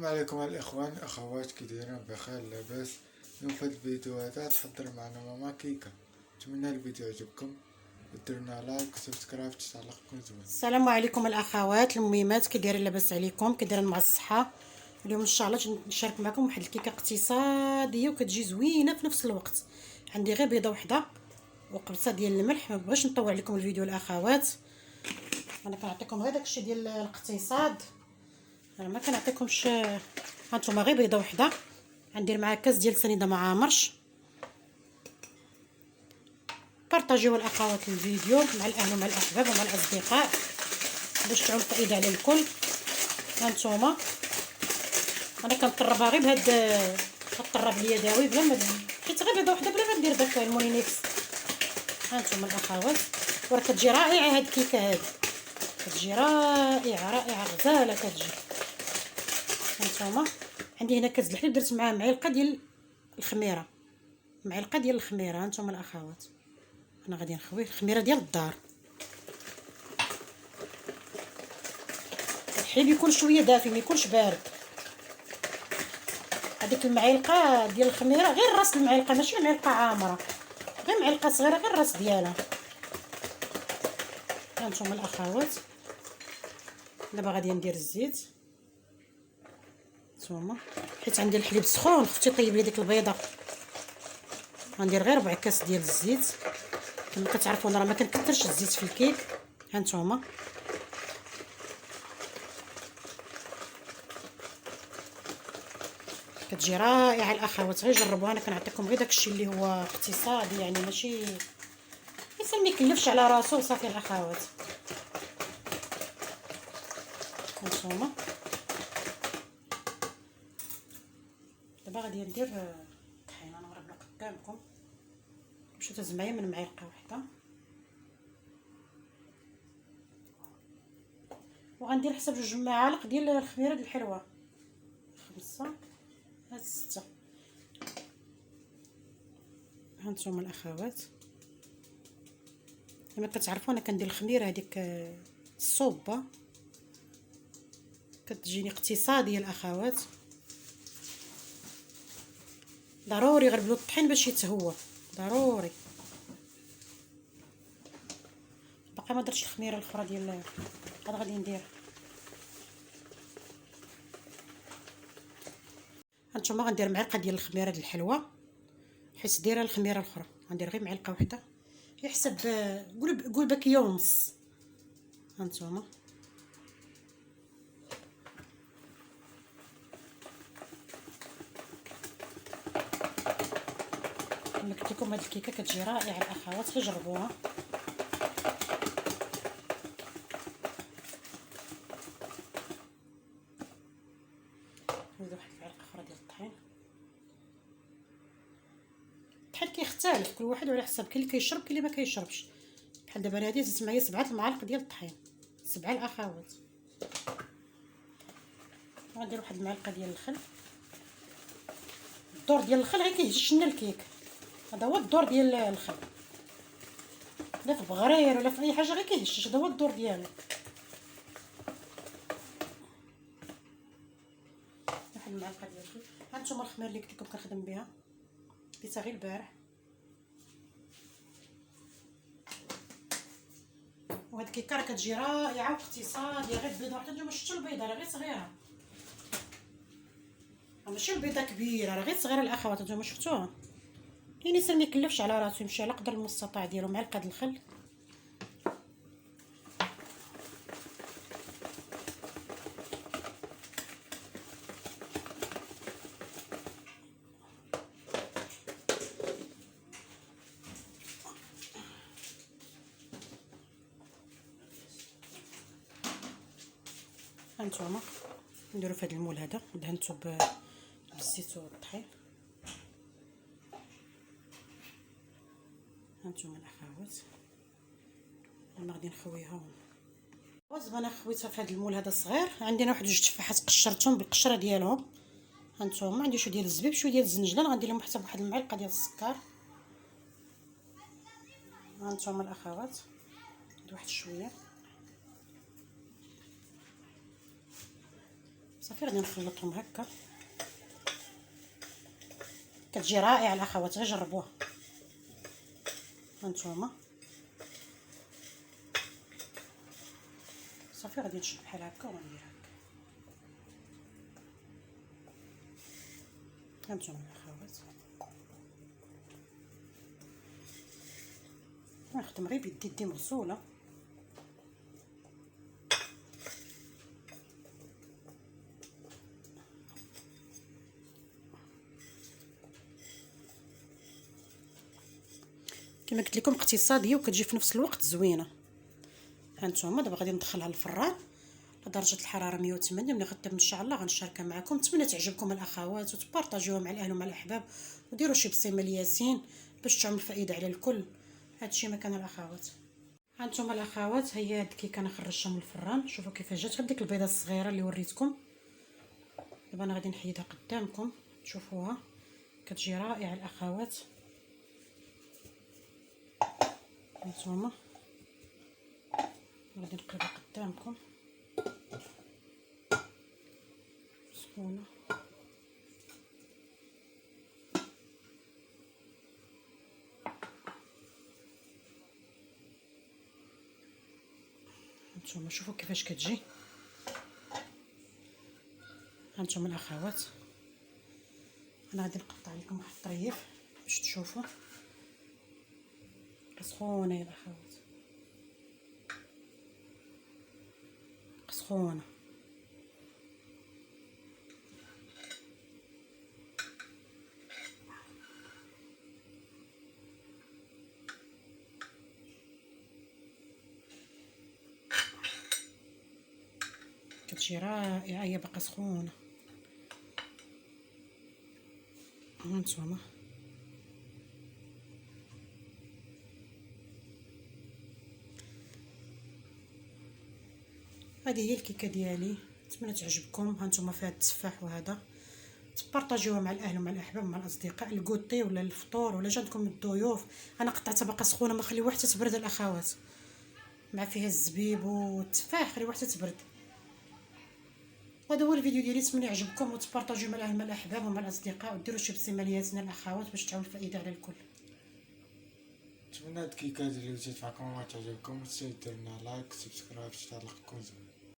السلام عليكم الاخوان اخوات، كي دايرين؟ بخير لاباس؟ اليوم في هاد الفيديو هذا تحضر معنا ماما كيكه. نتمنى الفيديو يعجبكم وديروا لنا لايك وسبسكرايب تعليقكم زوين. السلام عليكم الاخوات المهمات، كي دايرين؟ لاباس عليكم؟ كي دايرين مع الصحه؟ اليوم ان شاء الله نشارك معكم واحد الكيكه اقتصاديه وكتجي زوينه في نفس الوقت. عندي غير بيضه وحده وقبصه ديال الملح. ما بغيتش نطول عليكم الفيديو الاخوات، انا كنعطيكم غير داكشي ديال الاقتصاد، انا ما كنعطيكمش. هانتوما غير بيضه وحده. غندير معاها كاس ديال سنيده ما عامرش. بارطاجيو الاخوات الفيديو مع الاهل ومع الاحباب ومع الاصدقاء باش تعود الفائده على الكل. هانتوما انا كنطربها غير بهاد الطراب اليدوي بلا ما حيت غير بيضه وحده بلا ما ندير داك المولينيكس. هانتوما الاخوات، وراه كتجي رائعه هاد الكيكه هادي، كتجي رائعه غزاله كتجي. هانتوما عندي هنا كاس الحليب، درت معاه معلقه ديال الخميره، هانتوما الاخوات. انا غادي نخوي الخميره ديال الدار. الحليب يكون شويه دافي ما يكونش بارد. هذيك المعلقه ديال الخميره غير راس المعلقه، ماشي معلقه عامره، غير معلقه صغيره، غير الراس ديالها. هانتوما الاخوات، دابا غادي ندير الزيت. هانتوما حيت عندي الحليب سخون، اختي طيب لي ديك البيضه. غندير غير 4 كاس ديال الزيت. كما كتعرفوا راه ما كنكثرش الزيت في الكيك. هانتوما كتجي رائعه الاخوات، غير جربوها. انا كنعطيكم غير داكشي اللي هو اقتصادي، يعني ماشي الانسان ما يكلفش على راسو صافي الاخوات. هانتوما دابا غادي ندير الطحينه. انا غنغرب قدامكم باش تزمعي من معلقه واحده، وغندير حسب 2 معالق ديال الخميره ديال الحلوه، 5 6. هانتوما الاخوات، كما كتعرفوا انا كندير الخميره هذيك الصوبه، كتجيني اقتصاديه الاخوات. ضروري غربلو الطحين باش يتهوى، ضروري. باقي ما درتش الخميره الاخرى ديال هذا، غادي ندير. هانتوما غندير معلقه ديال الخميره ديال الحلوه، حيت دايره الخميره الاخرى غندير غير معلقه واحده يحسب. قول باكيه ونص. هانتوما كما قلت لكم هاد الكيكه كتجي رائعه الاخوات، جربوها. نزيد واحد المعلقه اخرى ديال الطحين. الطحين كيختلف كل واحد على حسب، كاين اللي كيشرب كاين اللي ما كيشربش. بحال دابا هادي زدت معايا 7 المعالق ديال الطحين، 7 الاخوات. وغندير واحد المعلقه ديال الخل. الدور ديال الخل غير كيهش لنا الكيك، هذا هو الدور ديال الخل. لا في بغرير ولا في اي حاجه غير كيهش، هذا هو الدور ديالو. واحد المعلقه ديال الخل. هانتوما الخميره اللي قلت لكم كنخدم بها ديتها غير البارح. وهاد الكيكه راه كتجي رائعه واقتصاديه، غير بيضه وحده. نتوما شفتوا البيضه راه غير صغيره، ماشي البيضه كبيره، راه غير صغيره الاخوات. نتوما شفتوها. كاين انسان ما يكلفش على راسو، يمشي على قدر المستطاع ديالو. معلقه د الخل. هانتوما نديرو في هذا المول هذا، دهنتو بالزيت والطحين. هانتوما الاخوات، انا غادي نخويها. دابا انا خويتها في هذا المول هذا صغير. عندي انا واحد 2 تفاحات قشرتهم بالقشره ديالهم. هانتوما عندي شويه ديال الزبيب، شويه ديال الزنجلان، غندير لهم حتى بواحد المعلقه ديال السكر. هانتوما الاخوات، ندير واحد شويه. صافي غادي نخلطهم هكا. كتجي رائعه الاخوات، غير جربوها. هانتوما صافي غادي نشد بحال هكا وغندير هكا. هانتوما الاخوات نخدم غير بيدي مغسوله. كما قلت لكم اقتصاديه وكتجي في نفس الوقت زوينه. هانتوما دابا غادي ندخلها للفران درجه الحراره 180. ملي غتطيب ان شاء الله غنشاركها معكم. نتمنى تعجبكم الاخوات وتبارطاجيوها مع الاهل ومع الاحباب، وديروا شي بصيمه الياسين باش تعمل فائده على الكل. هادشي ما كان الاخوات. هانتوما الاخوات هي هاد الكيكه انا خرجتها من الفران. شوفوا كيفاش جات بحال ديك البيضه الصغيره اللي وريتكم. دابا انا غادي نحيدها قدامكم تشوفوها، كتجي رائعه الاخوات. هانتوما غادي نقلبها قدامكم سخونه. هانتوما شوفوا كيفاش كتجي. هانتوما الاخوات انا غادي نقطع لكم واحد الطريف باش تشوفوا. سخونه يا الاخوات، سخونه. كتجي رائعه، هي باقا سخونه. هانتوما هذه هي الكيكه ديالي. نتمنى تعجبكم. هانتوما فيها التفاح وهذا، تبارطاجيوها مع الاهل ومع الاحباب ومع الاصدقاء، الكوطي ولا الفطور ولا جاتكم الضيوف. انا قطعتها باقا سخونه، ما خليوها حتى تبرد الاخوات، مع فيها الزبيب والتفاح، خليوها حتى تبرد. هذا هو الفيديو ديالي. نتمنى يعجبكم وتبارطاجيو مع الاهل ومع الاحباب ومع الاصدقاء، وديروا شي بصيمه لياتنا الاخوات باش تعمل فائده على الكل. نتمنى هاد الكيكات اللي جات معكم ما تعجبكم، وتديروا لنا لايك وسبسكرايب باش تعلقكم زوين.